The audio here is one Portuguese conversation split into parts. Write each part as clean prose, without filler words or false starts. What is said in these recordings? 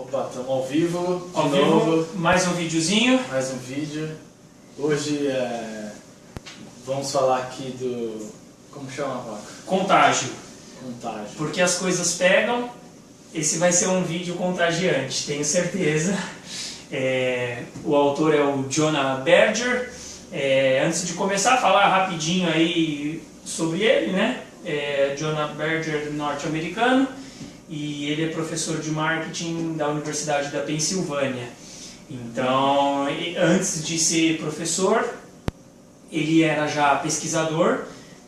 Opa, estamos ao vivo, Ao vivo, mais um videozinho. mais um vídeo. Hoje vamos falar aqui do... como chama, Paco? Contágio. Contágio. Porque as coisas pegam, esse vai ser um vídeo contagiante, tenho certeza. O autor é o Jonah Berger. Antes de começar a falar rapidinho aí sobre ele, né? Jonah Berger, norte-americano, e ele é professor de marketing da Universidade da Pensilvânia. Então, antes de ser professor, ele era já pesquisador,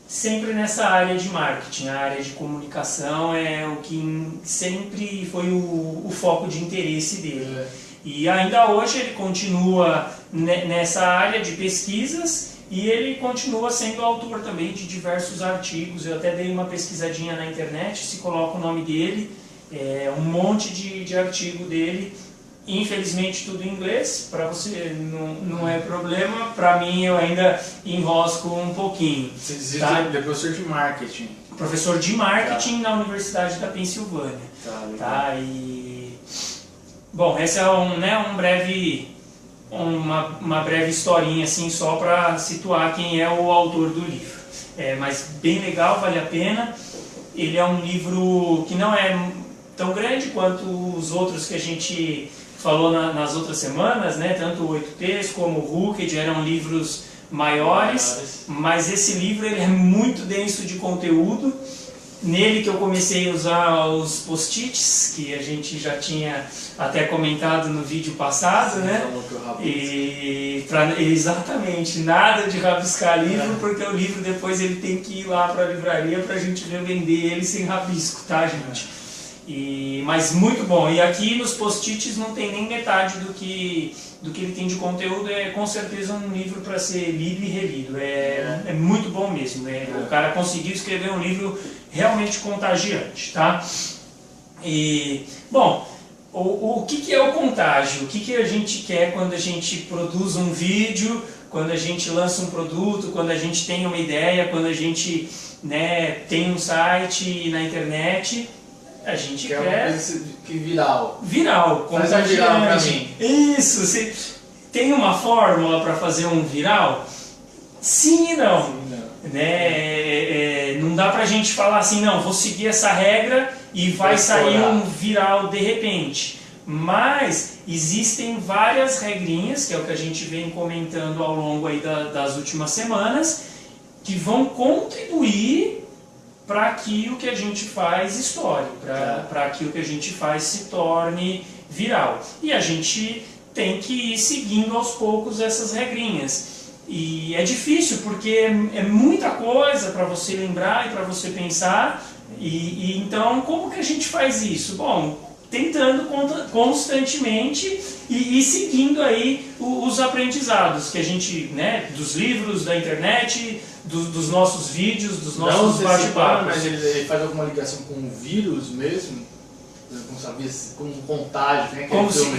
sempre nessa área de marketing. A área de comunicação é o que sempre foi o foco de interesse dele. E ainda hoje ele continua nessa área de pesquisas e ele continua sendo autor também de diversos artigos. Eu até dei uma pesquisadinha na internet, se coloca o nome dele, um monte de artigo dele. Infelizmente tudo em inglês, para você não é problema, para mim eu ainda enrosco um pouquinho. Você dizia tá? que ele é professor de marketing. Professor de marketing na Universidade da Pensilvânia. Tá, E bom, essa é uma breve historinha assim, só para situar quem é o autor do livro. Mas bem legal, vale a pena. Ele é um livro que não é tão grande quanto os outros que a gente falou nas outras semanas, né? Tanto o 8Ps como o Hooked eram livros maiores, mas esse livro ele é muito denso de conteúdo. Nele que eu comecei a usar os post-its, que a gente já tinha até comentado no vídeo passado, né? Exatamente, nada de rabiscar livro, porque o livro depois ele tem que ir lá para a livraria para a gente revender ele sem rabisco, tá, gente? Mas muito bom. E aqui nos post-its não tem nem metade do que ele tem de conteúdo. É com certeza um livro para ser lido e relido. É muito bom mesmo. O cara conseguiu escrever um livro realmente contagiante, tá? Bom, o que é o contágio? O que a gente quer quando a gente produz um vídeo, quando a gente lança um produto, quando a gente tem uma ideia, quando a gente tem um site na internet? A gente quer uma coisa viral. Viral, faz um viral pra mim. Isso, você tem uma fórmula para fazer um viral? Sim e não. Sim, não. Não dá pra gente falar assim, não, vou seguir essa regra e vai sair um viral de repente. Mas existem várias regrinhas, que é o que a gente vem comentando ao longo aí das últimas semanas, que vão contribuir para que o que a gente faz estoure, para que o que a gente faz se torne viral. E a gente tem que ir seguindo aos poucos essas regrinhas. E é difícil, porque é muita coisa para você lembrar e para você pensar. Então, como que a gente faz isso? Bom, tentando constantemente e seguindo aí os aprendizados que a gente, dos livros, da internet, dos nossos vídeos, dos nossos bate-papos. Mas ele faz alguma ligação com o vírus mesmo? Não sabia, com um contágio, né?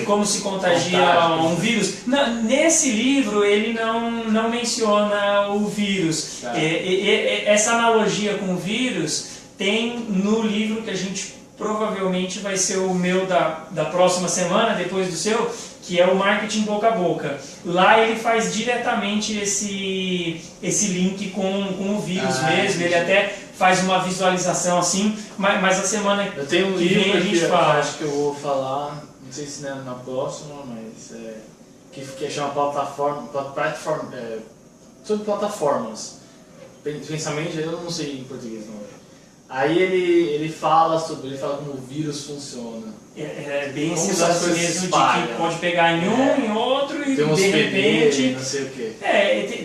Como se contagia um vírus? Nesse livro ele não menciona o vírus. Tá. Essa analogia com o vírus tem no livro que a gente provavelmente vai ser o meu da próxima semana, depois do seu, que é o Marketing Boca a Boca. Lá ele faz diretamente esse link com o vírus mesmo. Ele até faz uma visualização assim, mas a semana eu tenho um que vem a gente fala. Acho que eu vou falar, não sei se na próxima, mas que chama plataforma sobre plataformas. Pensamento, eu não sei em português não. Aí ele fala como o vírus funciona. Bem como esse lance mesmo de que pode pegar em em outro e de repente... não sei o quê.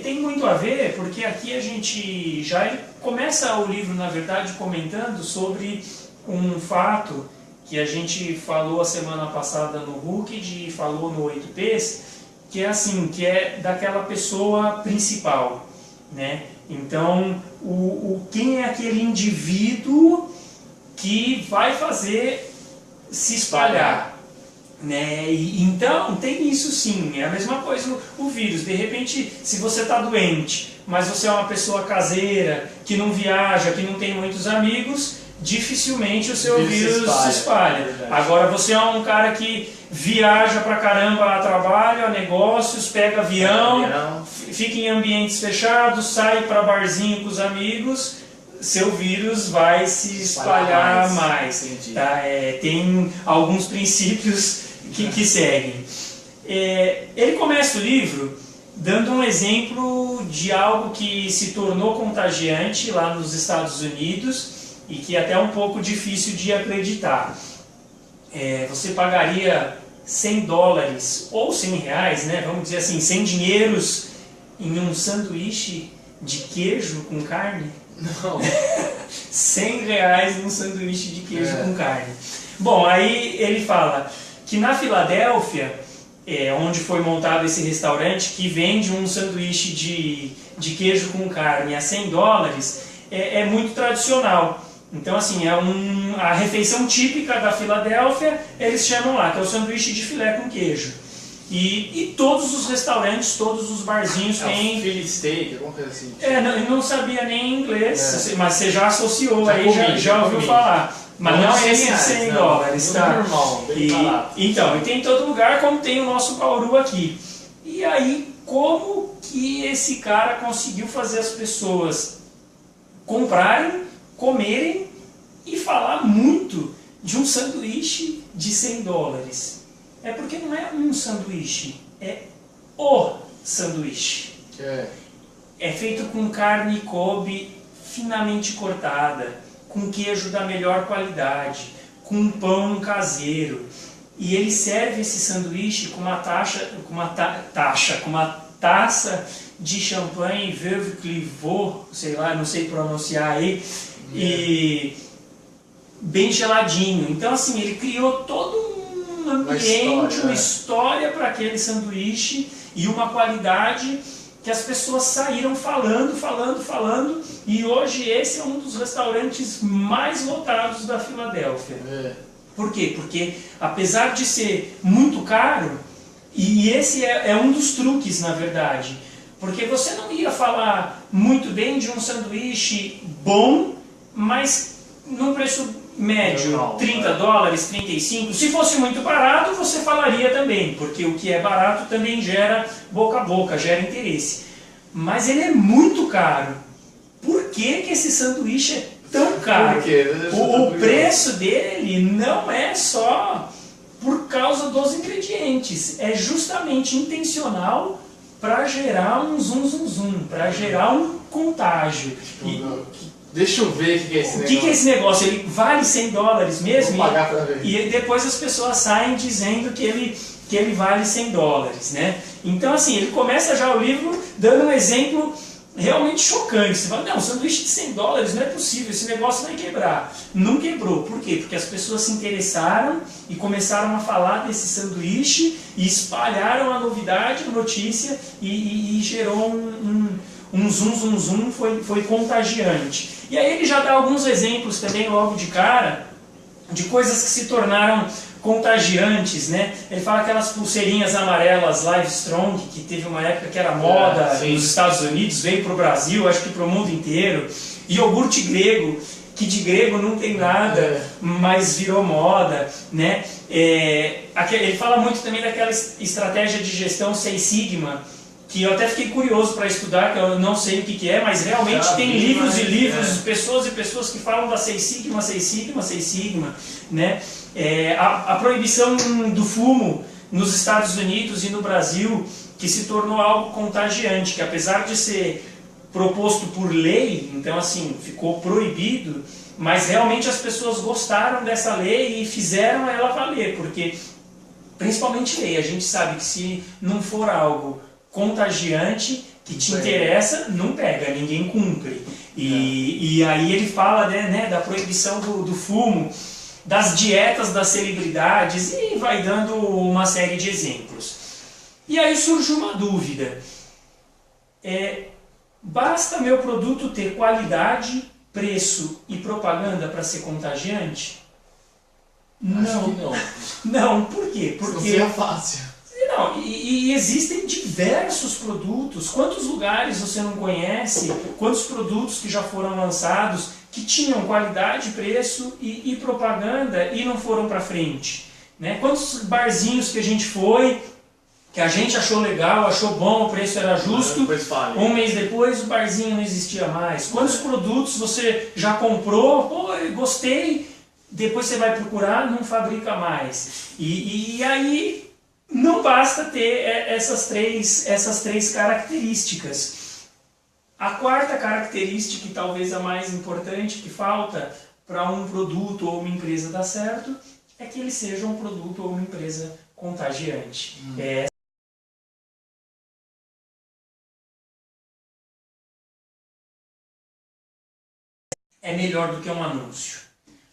Tem muito a ver, porque aqui a gente já começa o livro, na verdade, comentando sobre um fato que a gente falou a semana passada no Hooked e falou no 8Ps, que é assim, que é daquela pessoa principal, né? Então, quem é aquele indivíduo que vai fazer se espalhar, né? Então, tem isso sim, é a mesma coisa o vírus. De repente, se você está doente, mas você é uma pessoa caseira, que não viaja, que não tem muitos amigos, dificilmente o seu Vírus vírus se espalha. Verdade. Agora, você é um cara que viaja pra caramba a trabalho, a negócios, pega avião, fica em ambientes fechados, sai para barzinho com os amigos, seu vírus vai se espalhar mais. Tá? Tem alguns princípios que seguem. Ele começa o livro dando um exemplo de algo que se tornou contagiante lá nos Estados Unidos e que é até um pouco difícil de acreditar. Você pagaria $100 ou R$100, né? Vamos dizer assim, 100 dinheiros em um sanduíche de queijo com carne? Não. R$100 num sanduíche de queijo com carne. Bom, aí ele fala que na Filadélfia, onde foi montado esse restaurante, que vende um sanduíche de queijo com carne a $100, é muito tradicional. Então, assim, a refeição típica da Filadélfia, eles chamam lá, que é o sanduíche de filé com queijo. E todos os restaurantes, todos os barzinhos têm... Philly steak, alguma coisa assim. Eu não sabia nem inglês, mas você já associou, já ouviu comi. falar. Mas não é esse de $100, tá? Normal, bem barato. Então, e tem em todo lugar, como tem o nosso Bauru aqui. E aí, como que esse cara conseguiu fazer as pessoas comprarem, comerem e falar muito de um sanduíche de $100? É porque não é um sanduíche, é o sanduíche. É feito com carne Kobe finamente cortada, com queijo da melhor qualidade, com pão caseiro. E ele serve esse sanduíche com uma taça de champanhe Veuve Clicquot, sei lá, não sei pronunciar aí, e bem geladinho. Então, assim, ele criou todo um ambiente, uma história para aquele sanduíche e uma qualidade que as pessoas saíram falando, e hoje esse é um dos restaurantes mais lotados da Filadélfia. Por quê? Porque apesar de ser muito caro, e esse é um dos truques, na verdade, porque você não ia falar muito bem de um sanduíche bom, mas num preço médio, $30, 35. Se fosse muito barato, você falaria também, porque o que é barato também gera boca a boca, gera interesse. Mas ele é muito caro. Por que esse sanduíche é tão caro? O preço dele não é só por causa dos ingredientes, é justamente intencional para gerar um zum, para gerar um contágio. Deixa eu ver o que é esse negócio. O que é esse negócio? Ele vale $100 mesmo? Vou pagar pra ver. E depois as pessoas saem dizendo que ele vale $100, né? Então, assim, ele começa já o livro dando um exemplo realmente chocante. Você fala, não, um sanduíche de $100 não é possível, esse negócio vai quebrar. Não quebrou. Por quê? Porque as pessoas se interessaram e começaram a falar desse sanduíche e espalharam a novidade, a notícia e gerou um zum, foi contagiante. E aí ele já dá alguns exemplos também logo de cara de coisas que se tornaram contagiantes, né? Ele fala aquelas pulseirinhas amarelas Livestrong, que teve uma época que era moda nos Estados Unidos, veio para o Brasil, acho que para o mundo inteiro. Iogurte grego, que de grego não tem nada, mas virou moda, né? Ele fala muito também daquela estratégia de gestão Seis Sigma, que eu até fiquei curioso para estudar, que eu não sei o que é, mas realmente tem livros e livros, pessoas e pessoas que falam da Seis Sigma, né? A proibição do fumo nos Estados Unidos e no Brasil, que se tornou algo contagiante, que apesar de ser proposto por lei, então assim, ficou proibido, mas realmente as pessoas gostaram dessa lei e fizeram ela valer, porque, principalmente lei, a gente sabe que se não for algo contagiante, que te interessa, não pega, ninguém cumpre. E aí ele fala né, da proibição do fumo, das dietas das celebridades, e vai dando uma série de exemplos. E aí surge uma dúvida. Basta meu produto ter qualidade, preço e propaganda para ser contagiante? Acho que não. Não, por quê? Porque é fácil. Não, e existem diversos produtos. Quantos lugares você não conhece? Quantos produtos que já foram lançados que tinham qualidade, preço e propaganda e não foram para frente. Né? Quantos barzinhos que a gente foi, que a gente achou legal, achou bom, o preço era justo, um mês depois o barzinho não existia mais. Quantos produtos você já comprou, pô, eu gostei, depois você vai procurar, não fabrica mais. E aí não basta ter essas três características. A quarta característica, e talvez a mais importante que falta para um produto ou uma empresa dar certo, é que ele seja um produto ou uma empresa contagiante. É melhor do que um anúncio.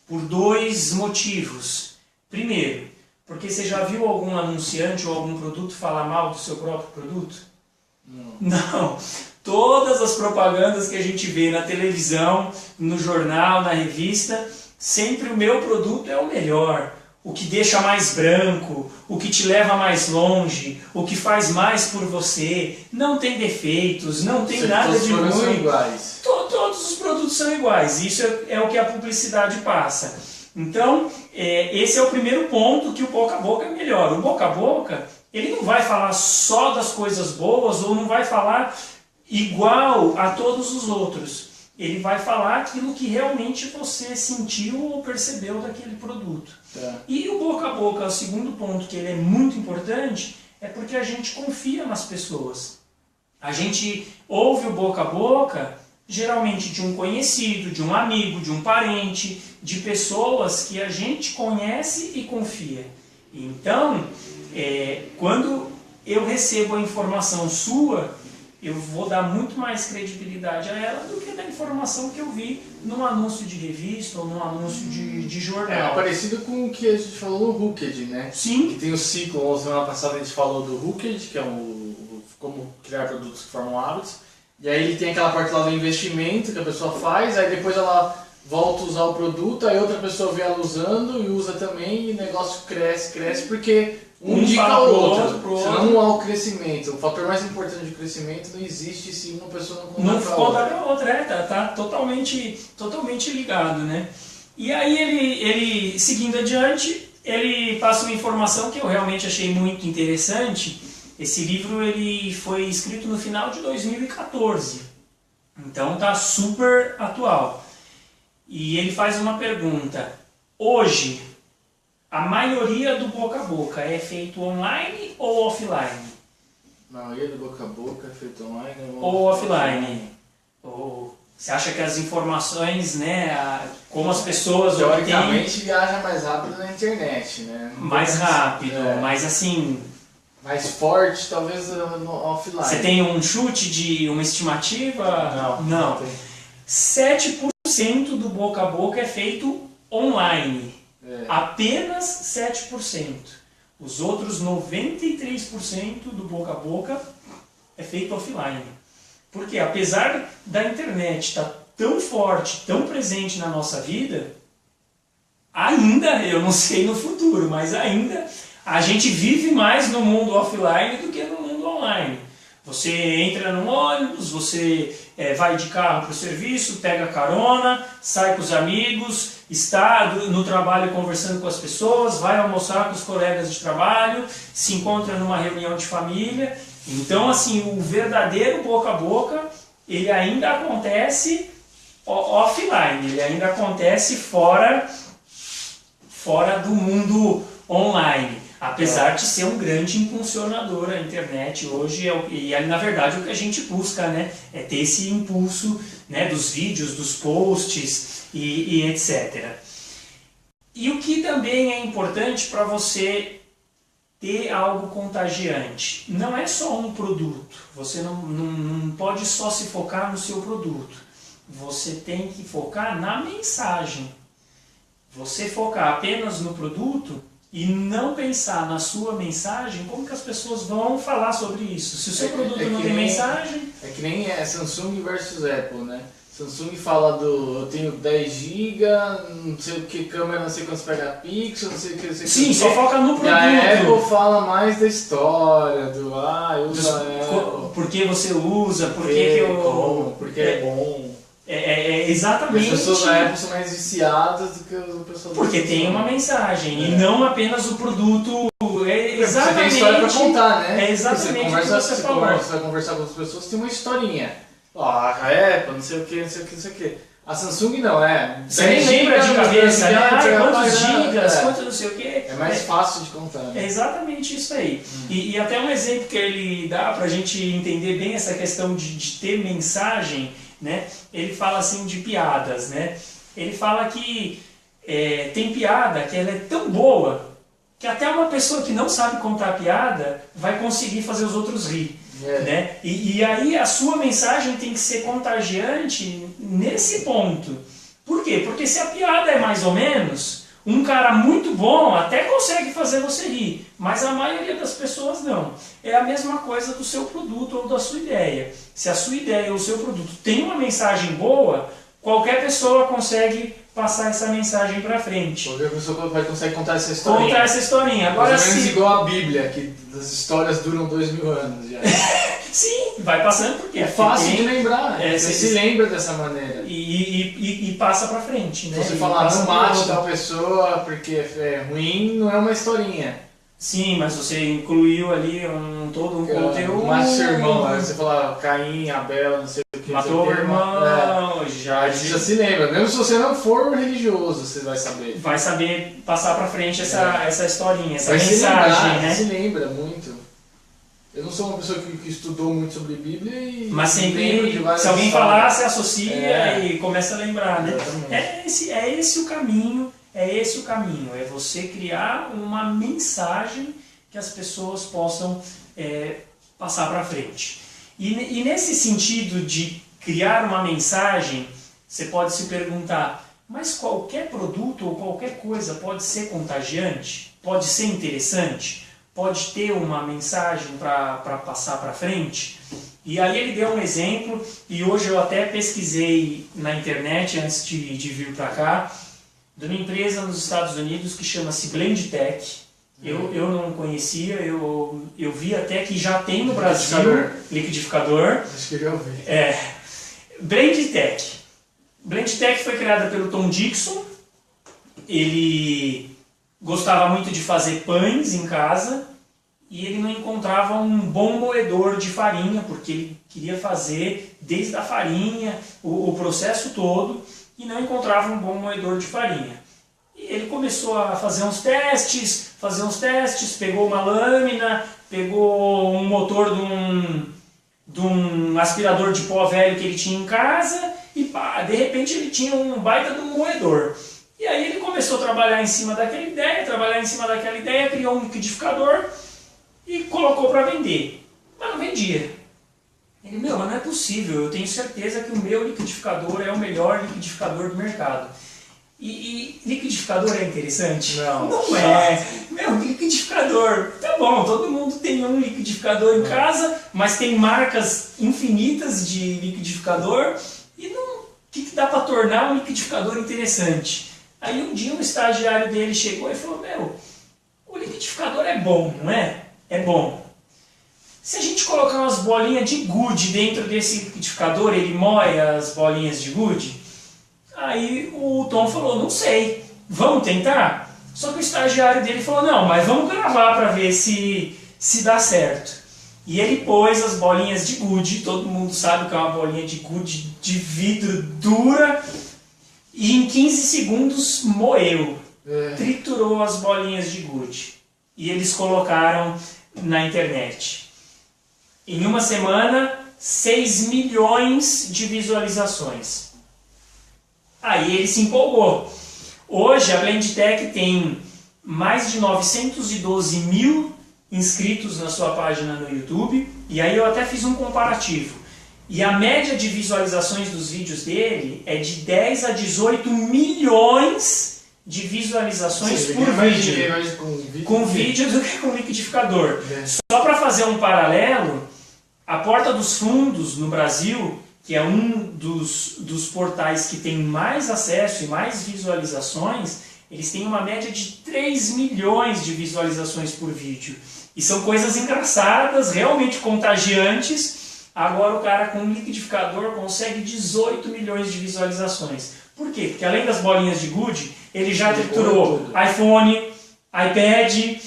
Por dois motivos. Primeiro, porque você já viu algum anunciante ou algum produto falar mal do seu próprio produto? Não. Todas as propagandas que a gente vê na televisão, no jornal, na revista, sempre o meu produto é o melhor. O que deixa mais branco, o que te leva mais longe, o que faz mais por você, não tem defeitos, não tem nada de ruim. Todos os produtos são iguais. Todos os produtos são iguais, isso é o que a publicidade passa. Então, esse é o primeiro ponto, que o boca a boca é melhor. O boca a boca, ele não vai falar só das coisas boas ou não vai falar igual a todos os outros. Ele vai falar aquilo que realmente você sentiu ou percebeu daquele produto. E o boca a boca, o segundo ponto que ele é muito importante, é porque a gente confia nas pessoas. A gente ouve o boca a boca, geralmente de um conhecido, de um amigo, de um parente, de pessoas que a gente conhece e confia. Então, quando eu recebo a informação sua, eu vou dar muito mais credibilidade a ela do que da informação que eu vi num anúncio de revista ou num anúncio de jornal. É parecido com o que a gente falou no Hooked, né? Sim. Que tem o ciclo, semana passada a gente falou do Hooked, que é como criar produtos que formam hábitos. E aí ele tem aquela parte lá do investimento que a pessoa faz, aí depois ela volta a usar o produto, aí outra pessoa vê ela usando e usa também, e o negócio cresce, porque um indica o outro. Senão não há o crescimento. O fator mais importante do crescimento não existe se uma pessoa não conta para a outra. Tá totalmente ligado, né? E aí ele, seguindo adiante, ele passa uma informação que eu realmente achei muito interessante. Esse livro ele foi escrito no final de 2014, então está super atual. E ele faz uma pergunta: hoje, a maioria do boca a boca é feito online ou offline? A maioria do boca a boca é feito online ou offline? Você acha que as informações, né, como as pessoas teoricamente viaja mais rápido na internet, né? Mais rápido, mas assim... mais forte, talvez no offline. Você tem um chute de uma estimativa? Não. 7% do boca a boca é feito online. Apenas 7%. Os outros 93% do boca a boca é feito offline. Porque apesar da internet estar tão forte, tão presente na nossa vida, ainda, eu não sei no futuro, mas ainda a gente vive mais no mundo offline do que no mundo online. Você entra num ônibus, você vai de carro para o serviço, pega carona, sai com os amigos, está no trabalho conversando com as pessoas, vai almoçar com os colegas de trabalho, se encontra numa reunião de família. Então, assim, o verdadeiro boca a boca, ele ainda acontece offline, ele ainda acontece fora do mundo online. Apesar de ser um grande impulsionador, a internet hoje, na verdade o que a gente busca, né, é ter esse impulso, né, dos vídeos, dos posts e etc. E o que também é importante para você ter algo contagiante, não é só um produto, você não pode só se focar no seu produto, você tem que focar na mensagem. Você focar apenas no produto e não pensar na sua mensagem, como que as pessoas vão falar sobre isso? Se o seu produto não tem mensagem... É que nem Samsung versus Apple, né? Samsung fala eu tenho 10 GB, não sei o que, câmera, não sei quantos megapixels, não sei o que, não sei o que. Sim, só foca no produto. E a Apple fala mais da história, eu uso a Apple. Por que você usa, por que é bom. As exatamente... pessoas na época são mais viciadas do que as pessoas... Porque tem uma mensagem, e não apenas o produto... Exatamente, você tem história pra contar, né? É exatamente o que você falou. Você vai conversar com outras pessoas, tem uma historinha. Ó, a Apple, não sei o que, não sei o que, não sei o que. A Samsung não, Você nem lembra de cabeça, né? Quantos gigas, quanto não sei o que. É mais fácil de contar. Né? É exatamente isso aí. E até um exemplo que ele dá pra gente entender bem essa questão de ter mensagem, né? Ele fala assim de piadas, né? Ele fala que tem piada que ela é tão boa que até uma pessoa que não sabe contar piada vai conseguir fazer os outros rir. Né? E aí a sua mensagem tem que ser contagiante nesse ponto. Por quê? Porque se a piada é mais ou menos, um cara muito bom até consegue fazer você rir, mas a maioria das pessoas não. É a mesma coisa do seu produto ou da sua ideia. Se a sua ideia ou o seu produto tem uma mensagem boa, qualquer pessoa consegue passar essa mensagem para frente. Qualquer pessoa vai conseguir contar essa historinha. Contar essa historinha. Agora, mais ou menos igual a Bíblia, que as histórias duram 2000 anos já. Sim, vai passando porque é fácil de lembrar, você se lembra dessa maneira. E passa para frente. Né? Se você falar, não mate tal pessoa porque é ruim, não é uma historinha. Sim, mas você incluiu ali todo um conteúdo. Mate seu irmão, aí você fala Caim, Abel, não sei o que. Matou o irmão, já se lembra. Mesmo se você não for religioso, você vai saber. Vai saber passar pra frente essa historinha, essa vai mensagem, né? Se lembra muito. Eu não sou uma pessoa que estudou muito sobre Bíblia mas sempre, se alguém falar, você associa e começa a lembrar, né? É esse o caminho. É esse o caminho, é você criar uma mensagem que as pessoas possam passar para frente. E nesse sentido de criar uma mensagem, você pode se perguntar, mas qualquer produto ou qualquer coisa pode ser contagiante? Pode ser interessante? Pode ter uma mensagem para passar para frente? E aí ele deu um exemplo, e hoje eu até pesquisei na internet antes de vir para cá, de uma empresa nos Estados Unidos que chama-se Blendtec. Eu não conhecia, eu vi até que já tem no Brasil liquidificador. Acho que eu já ouvi. Blendtec. Blendtec foi criada pelo Tom Dixon. Ele gostava muito de fazer pães em casa e ele não encontrava um bom moedor de farinha, porque ele queria fazer desde a farinha, o processo todo, e não encontrava um bom moedor de farinha. E ele começou a fazer uns testes, pegou uma lâmina, pegou um motor de um aspirador de pó velho que ele tinha em casa e pá, de repente ele tinha um baita de um moedor. E aí ele começou a trabalhar em cima daquela ideia, criou um liquidificador e colocou para vender. Mas não vendia. Ele, mas não é possível, eu tenho certeza que o meu liquidificador é o melhor liquidificador do mercado. E liquidificador é interessante? Não é. Liquidificador, tá bom, todo mundo tem um liquidificador em casa, mas tem marcas infinitas de liquidificador, e o que dá para tornar um liquidificador interessante? Aí um dia um estagiário dele chegou e falou, o liquidificador é bom, não é? É bom. Se a gente colocar umas bolinhas de gude dentro desse liquidificador, ele moe as bolinhas de gude? Aí o Tom falou, não sei, vamos tentar? Só que o estagiário dele falou, não, mas vamos gravar para ver se dá certo. E ele pôs as bolinhas de gude, todo mundo sabe que é uma bolinha de gude de vidro dura, e em 15 segundos moeu, triturou as bolinhas de gude. E eles colocaram na internet. Em uma semana, 6 milhões de visualizações. Aí ele se empolgou. Hoje a Blendtec tem mais de 912 mil inscritos na sua página no YouTube. E aí eu até fiz um comparativo. E a média de visualizações dos vídeos dele é de 10 a 18 milhões de visualizações por vídeo. Com vídeo do que com liquidificador. Só para fazer um paralelo, a Porta dos Fundos no Brasil, que é um dos portais que tem mais acesso e mais visualizações, eles têm uma média de 3 milhões de visualizações por vídeo. E são coisas engraçadas, realmente contagiantes, Agora o cara com um liquidificador consegue 18 milhões de visualizações. Por quê? Porque além das bolinhas de gude, ele já triturou iPhone, iPad,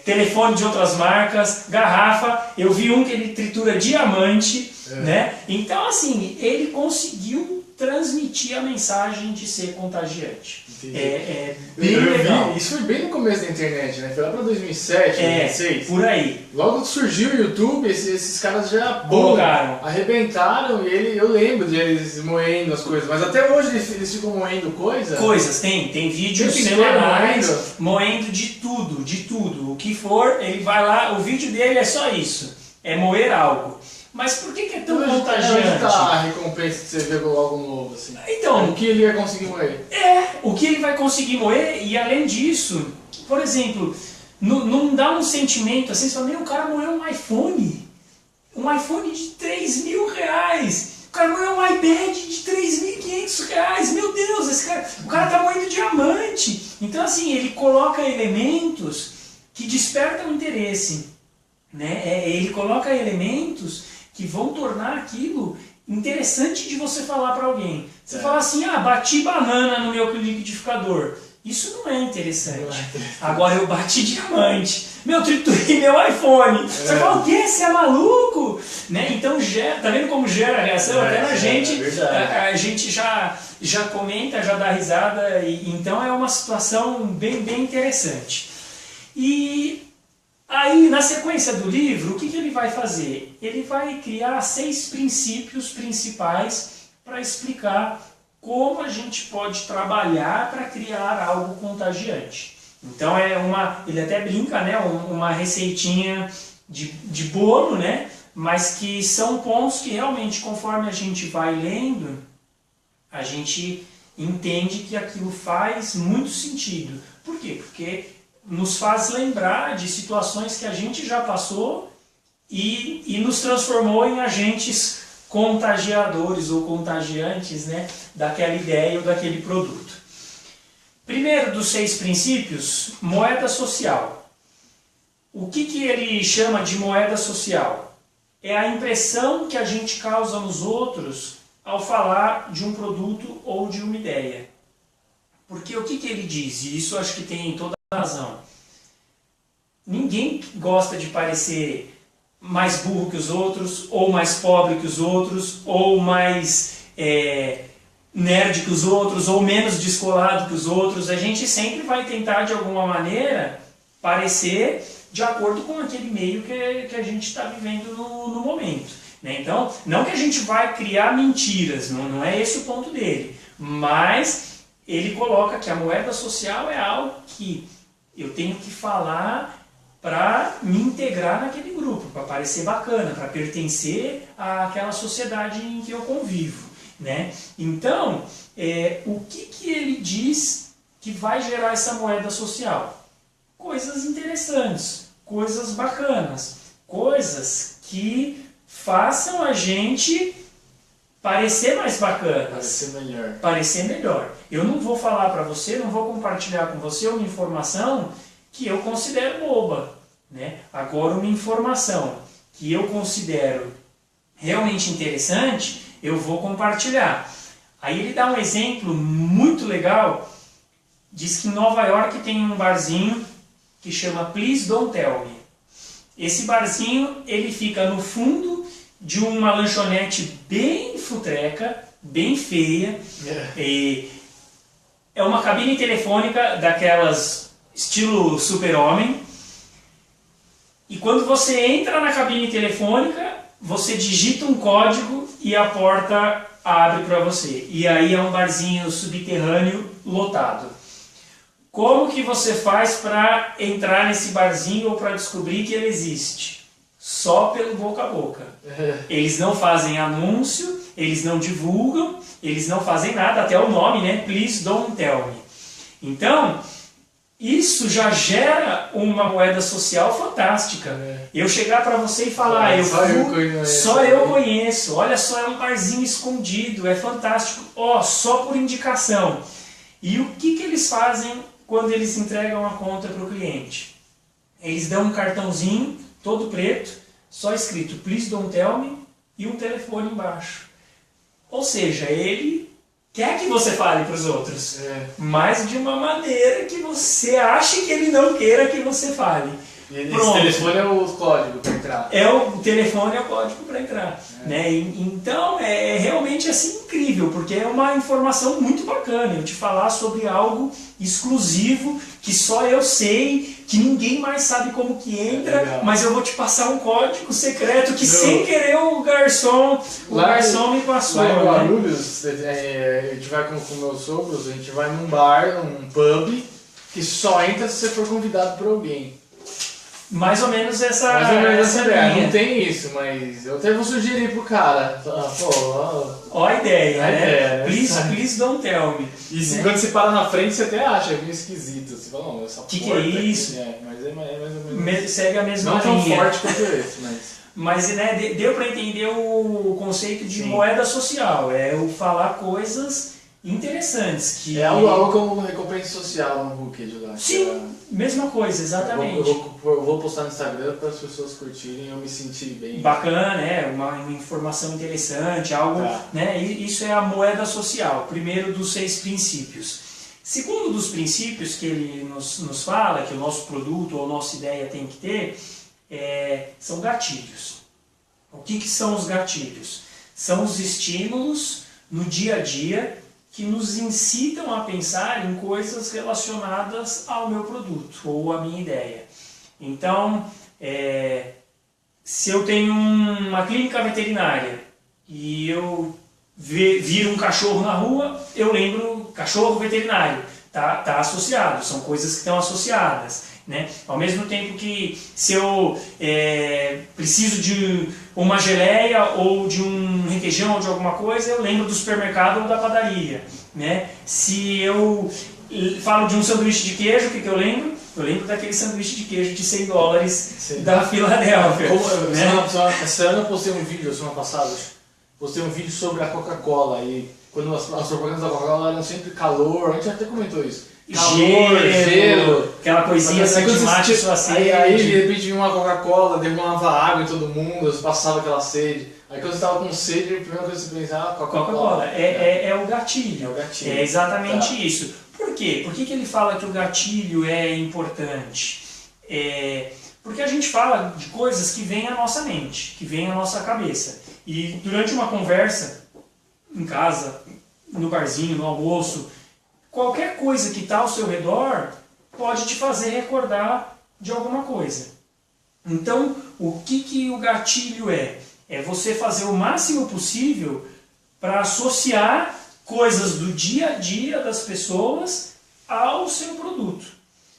telefone de outras marcas, garrafa. Eu vi um que ele tritura diamante, né? Então, assim, ele conseguiu transmitir a mensagem de ser contagiante. Bem legal. Isso foi bem no começo da internet, né? Foi lá pra 2007, 2006. Por aí. Logo surgiu o YouTube, esses caras já arrebentaram e eu lembro de eles moendo as coisas, mas até hoje eles ficam moendo coisas. Coisas, tem vídeos semanais moendo de tudo. O que for, ele vai lá, o vídeo dele é só isso, é moer algo. Mas por que é tão contagiante? Onde tá a recompensa de você ver algo novo, assim? Então, o que ele vai conseguir moer? O que ele vai conseguir moer, e além disso, por exemplo, não dá um sentimento assim, você fala, meu, o cara moeu um iPhone de 3 mil reais, o cara moeu um iPad de 3.500 reais, meu Deus, o cara tá moendo diamante. Então assim, ele coloca elementos que despertam interesse, né? Ele coloca elementos que vão tornar aquilo interessante de você falar para alguém. Você fala assim, bati banana no meu liquidificador. Isso não é interessante. Agora eu bati diamante. Triturei meu iPhone. Você fala, o quê? Você é maluco? Né? Então, tá vendo como gera a reação? Até na gente, a gente já comenta, já dá risada. Então é uma situação bem interessante. E aí, na sequência do livro, o que ele vai fazer? Ele vai criar 6 princípios principais para explicar como a gente pode trabalhar para criar algo contagiante. Então, ele até brinca, né? Uma receitinha de bolo, né? Mas que são pontos que realmente, conforme a gente vai lendo, a gente entende que aquilo faz muito sentido. Por quê? Porque nos faz lembrar de situações que a gente já passou e nos transformou em agentes contagiadores ou contagiantes, né, daquela ideia ou daquele produto. Primeiro dos 6 princípios, moeda social. O que ele chama de moeda social? É a impressão que a gente causa nos outros ao falar de um produto ou de uma ideia. Porque o que ele diz? E isso acho que tem toda razão. Ninguém gosta de parecer mais burro que os outros, ou mais pobre que os outros, ou mais nerd que os outros, ou menos descolado que os outros. A gente sempre vai tentar, de alguma maneira, parecer de acordo com aquele meio que a gente está vivendo no momento. Né? Então, não que a gente vai criar mentiras, não é esse o ponto dele, mas ele coloca que a moeda social é algo que eu tenho que falar para me integrar naquele grupo, para parecer bacana, para pertencer àquela sociedade em que eu convivo. Né? Então, o que ele diz que vai gerar essa moeda social? Coisas interessantes, coisas bacanas, coisas que façam a gente parecer mais bacanas. Parecer melhor. Eu não vou falar para você, não vou compartilhar com você uma informação que eu considero boba, né? Agora, uma informação que eu considero realmente interessante, eu vou compartilhar. Aí ele dá um exemplo muito legal, diz que em Nova York tem um barzinho que chama Please Don't Tell Me. Esse barzinho, ele fica no fundo de uma lanchonete bem futreca, bem feia, é uma cabine telefônica daquelas estilo Super-Homem, e quando você entra na cabine telefônica, você digita um código e a porta abre para você. E aí é um barzinho subterrâneo lotado. Como que você faz para entrar nesse barzinho ou para descobrir que ele existe? Só pelo boca a boca. Eles não fazem anúncio, eles não divulgam, eles não fazem nada, até o nome, né? Please Don't Tell Me. Então, isso já gera uma moeda social fantástica. Eu chegar para você e falar, só eu conheço, olha só, é um barzinho escondido, é fantástico, só por indicação. E o que eles fazem quando eles entregam a conta para o cliente? Eles dão um cartãozinho, todo preto, só escrito Please Don't Tell Me, e um telefone embaixo. Ou seja, ele quer que você fale para os outros, mas de uma maneira que você ache que ele não queira que você fale. E esse telefone é o código para entrar. O telefone é o código para entrar. Né? Então é realmente assim incrível, porque é uma informação muito bacana eu te falar sobre algo exclusivo que só eu sei, que ninguém mais sabe como que entra, mas eu vou te passar um código secreto que sem querer o garçom me passou. Lá em Guarulhos, a gente vai com meus sogros, a gente vai num bar, num pub, que só entra se você for convidado por alguém. Mais ou menos essa ideia. Não tem isso, mas eu até vou sugerir pro cara. Ó a ideia, né? Ideia, please don't tell me. E quando você para na frente, você até acha meio esquisito. Você fala, não, essa que é isso? Mas é mais ou menos. Segue a mesma linha. Não tão forte quanto esse, mas... Mas né, deu para entender o conceito de moeda social. É o falar coisas interessantes. Que... É algo como recompensa social no Hooked lá. Sim, mesma coisa, exatamente. Eu vou postar no Instagram para as pessoas curtirem e eu me sentir bem. Bacana, né? Uma informação interessante, algo. Né? Isso é a moeda social, primeiro dos 6 princípios. Segundo dos princípios que ele nos fala, que o nosso produto ou nossa ideia tem que ter, são gatilhos. O que são os gatilhos? São os estímulos no dia a dia que nos incitam a pensar em coisas relacionadas ao meu produto ou à minha ideia. Então, se eu tenho uma clínica veterinária e eu viro um cachorro na rua, eu lembro cachorro veterinário, tá associado, são coisas que estão associadas. Né? Ao mesmo tempo que se eu preciso de uma geleia ou de um requeijão ou de alguma coisa, eu lembro do supermercado ou da padaria. Né? Se eu falo de um sanduíche de queijo, o que eu lembro? Eu lembro daquele sanduíche de queijo de $100 da Filadélfia. Essa semana eu postei um vídeo, semana passada, postei um vídeo sobre a Coca-Cola e quando as propagandas da Coca-Cola eram sempre calor, a gente até comentou isso. Calor, gelo, aquela coisinha assim de mate sua sede. Aí de repente vinha uma Coca-Cola, derramava água em todo mundo, passava aquela sede. Aí quando você estava com sede, a primeira coisa que você pensava, Coca-Cola. É o gatilho. É o gatilho. É exatamente isso. Por quê? Por que ele fala que o gatilho é importante? Porque a gente fala de coisas que vêm à nossa mente, que vêm à nossa cabeça. E durante uma conversa, em casa, no barzinho, no almoço, qualquer coisa que está ao seu redor pode te fazer recordar de alguma coisa. Então, o que o gatilho é? É você fazer o máximo possível para associar coisas do dia a dia das pessoas ao seu produto.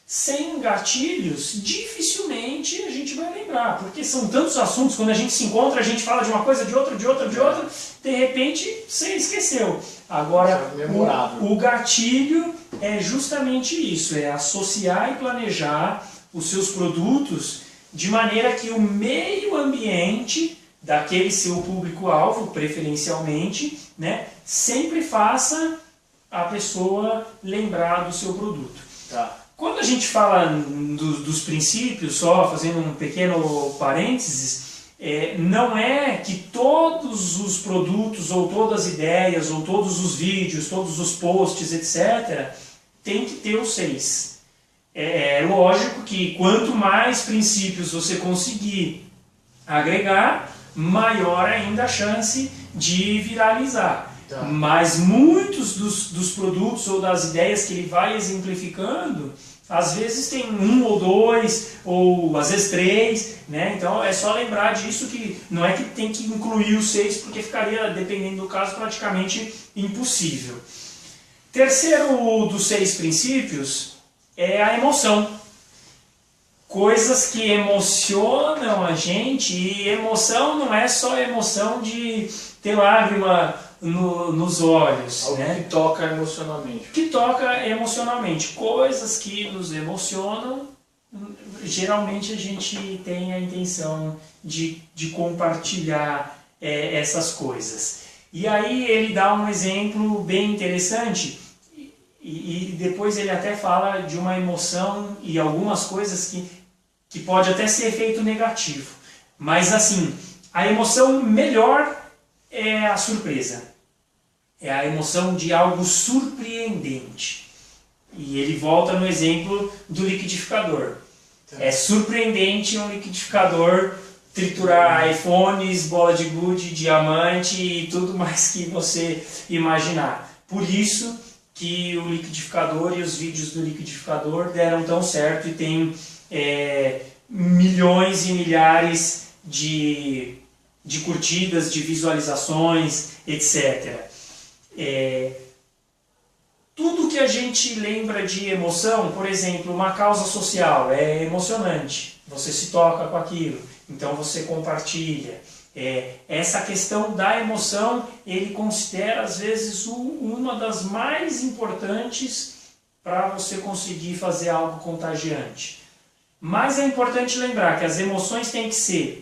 Sem gatilhos, dificilmente a gente vai lembrar, porque são tantos assuntos, quando a gente se encontra, a gente fala de uma coisa, de outra, de repente você esqueceu. Agora, o gatilho é justamente isso, é associar e planejar os seus produtos de maneira que o meio ambiente daquele seu público-alvo, preferencialmente, né, sempre faça a pessoa lembrar do seu produto. Tá. Quando a gente fala dos princípios, só fazendo um pequeno parênteses, não é que todos os produtos, ou todas as ideias, ou todos os vídeos, todos os posts, etc., tem que ter os 6. É lógico que quanto mais princípios você conseguir agregar, maior ainda a chance de viralizar. Tá. Mas muitos dos produtos ou das ideias que ele vai exemplificando, às vezes tem 1 ou 2, ou às vezes 3, né? Então é só lembrar disso, que não é que tem que incluir os 6, porque ficaria, dependendo do caso, praticamente impossível. Terceiro dos 6 princípios é a emoção. Coisas que emocionam a gente, e emoção não é só emoção de ter lágrima nos olhos. Algo, né? Que toca emocionalmente. Que toca emocionalmente. Coisas que nos emocionam, geralmente a gente tem a intenção de compartilhar essas coisas. E aí ele dá um exemplo bem interessante, e depois ele até fala de uma emoção e algumas coisas que pode até ser efeito negativo. Mas assim, A emoção melhor é a surpresa. É a emoção de algo surpreendente. E ele volta no exemplo do liquidificador. É surpreendente um liquidificador triturar iPhones, bola de gude, diamante e tudo mais que você imaginar. Por isso que o liquidificador e os vídeos do liquidificador deram tão certo e tem milhões e milhares de curtidas, de visualizações, etc. Tudo que a gente lembra de emoção, por exemplo, uma causa social, é emocionante. Você se toca com aquilo, então você compartilha. Essa questão da emoção, ele considera às vezes uma das mais importantes para você conseguir fazer algo contagiante. Mas é importante lembrar que as emoções têm que ser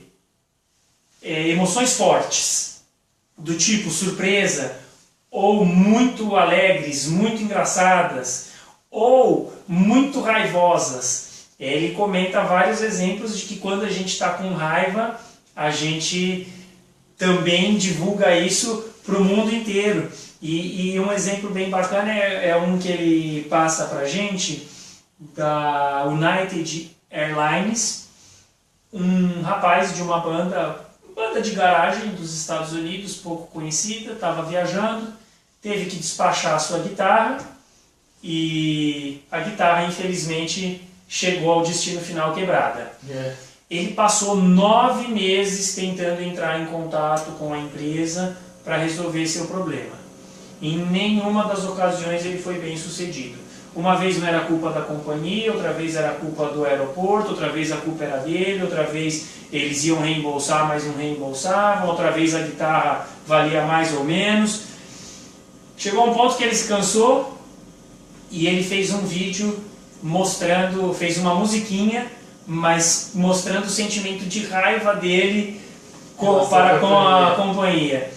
emoções fortes, do tipo surpresa, ou muito alegres, muito engraçadas, ou muito raivosas. Ele comenta vários exemplos de que quando a gente está com raiva, a gente também divulga isso para o mundo inteiro. E um exemplo bem bacana é um que ele passa para a gente, da United Airlines, um rapaz de uma banda de garagem dos Estados Unidos, pouco conhecida, estava viajando, teve que despachar a sua guitarra e a guitarra, infelizmente, chegou ao destino final quebrada. Ele passou 9 meses tentando entrar em contato com a empresa para resolver seu problema. Em nenhuma das ocasiões ele foi bem sucedido. Uma vez não era culpa da companhia, outra vez era culpa do aeroporto, outra vez a culpa era dele, outra vez eles iam reembolsar, mas não reembolsavam, outra vez a guitarra valia mais ou menos. Chegou um ponto que ele se cansou e ele fez um vídeo mostrando, fez uma musiquinha, mas mostrando o sentimento de raiva dele para com a companhia.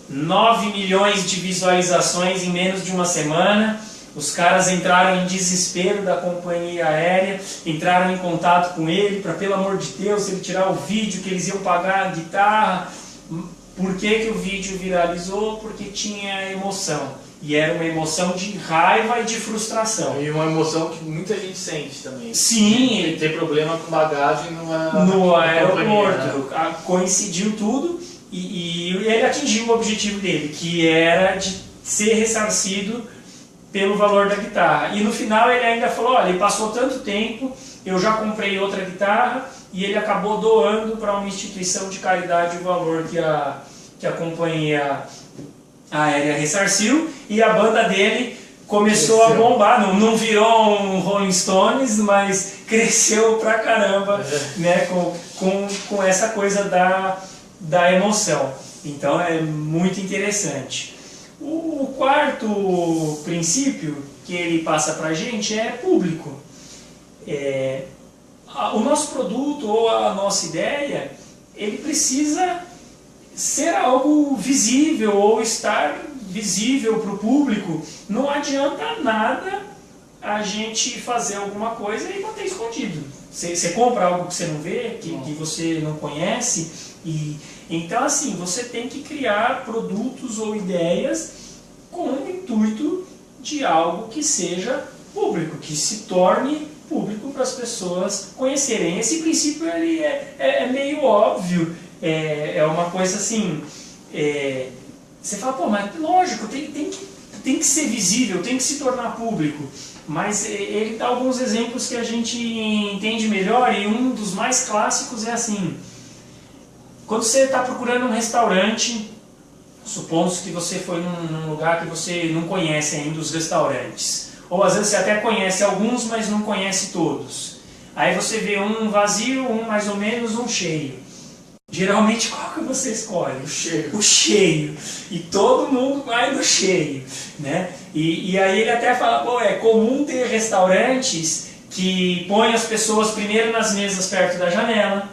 9 milhões de visualizações em menos de uma semana. Os caras entraram em desespero da companhia aérea, entraram em contato com ele para, pelo amor de Deus, ele tirar o vídeo, que eles iam pagar a guitarra. Por que o vídeo viralizou? Porque tinha emoção. E era uma emoção de raiva e de frustração. E uma emoção que muita gente sente também. Sim. Ele tem problema com bagagem no aeroporto. Né? Coincidiu tudo e ele atingiu o objetivo dele, que era de ser ressarcido pelo valor da guitarra. E no final ele ainda falou, olha, ele passou tanto tempo, eu já comprei outra guitarra, e ele acabou doando para uma instituição de caridade o valor que a companhia aérea ressarciu, e a banda dele começou a bombar. Não virou um Rolling Stones, mas cresceu pra caramba, né, com essa coisa da emoção. Então é muito interessante. O quarto princípio que ele passa para a gente é público. O nosso produto ou a nossa ideia, ele precisa ser algo visível ou estar visível para o público. Não adianta nada a gente fazer alguma coisa e manter escondido. Você compra algo que você não vê, que você não conhece, então assim, você tem que criar produtos ou ideias com o intuito de algo que seja público, que se torne público para as pessoas conhecerem. Esse princípio ele é meio óbvio, é uma coisa assim, você fala, pô, mas lógico, tem que ser visível, tem que se tornar público. Mas ele dá alguns exemplos que a gente entende melhor, e um dos mais clássicos é assim: quando você está procurando um restaurante, supondo que você foi num lugar que você não conhece ainda os restaurantes, ou às vezes você até conhece alguns, mas não conhece todos. Aí você vê um vazio, um mais ou menos, um cheio. Geralmente qual que você escolhe? O cheio. E todo mundo vai no cheio, né? E aí ele até fala, pô, é comum ter restaurantes que põem as pessoas primeiro nas mesas perto da janela.